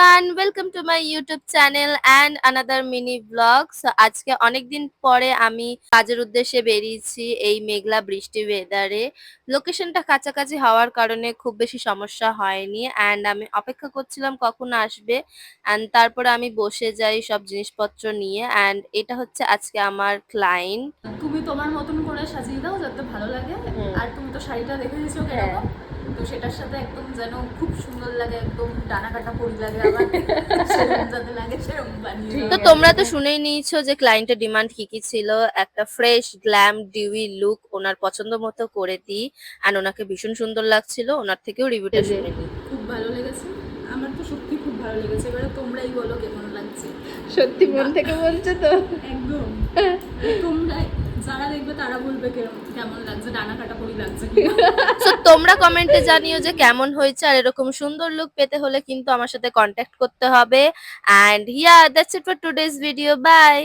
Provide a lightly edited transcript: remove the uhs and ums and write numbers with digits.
everyone, welcome to my YouTube channel and another mini vlog. So আজকে অনেকদিন পরে আমি কাজের উদ্দেশ্যে বেরিয়েছি এই মেঘলা বৃষ্টি ওয়েদারে। লোকেশনটা কাছাকাছি হওয়ার কারণে খুব বেশি সমস্যা হয়নি অ্যান্ড আমি অপেক্ষা করছিলাম কখন আসবে অ্যান্ড তারপরে আমি বসে যাই সব জিনিসপত্র নিয়ে অ্যান্ড এটা হচ্ছে আজকে আমার ক্লায়েন্ট। তুমি তোমার মতন করে সাজিয়ে দাও যাতে ভালো লাগে। আর তুমি তো শাড়িটা দেখে দিয়েছো কেরকম, তো সেটার সাথে একদম যেন খুব সুন্দর লাগে, একদম ডানা কাটা পরি লাগে, আবার সেরকম যাতে লাগে সেরকম বানিয়ে তো দাও। তোমরা তো শুনেই নিয়েছো যে ক্লায়েন্টের ডিমান্ড কি ছিল। একটা ফ্রেশ গ্ল্যাম ডিউই লুক ওনার পছন্দ মতো করে দিই অ্যান্ড ওনাকে ভীষণ সুন্দর লাগছিল, ওনার থেকেও রিভিউটা শুনে নিই। খুব ভালো লেগেছে, আমার তো সত্যি খুব ভালো লেগেছে। এবারে তোমরাই বলো কেমন লাগছে। সত্যি মন থেকে বলছো তো? একদম তোমরাই, যারা দেখবে তারা বলবে কেমন লাগছে, ডানা কাটা পরি লাগছে। সো তোমরা কমেন্টে জানিও যে কেমন হয়েছে, আর এরকম সুন্দর লুক পেতে হলে কিন্তু আমার সাথে কন্ট্যাক্ট করতে হবে। And that's it for today's video. By.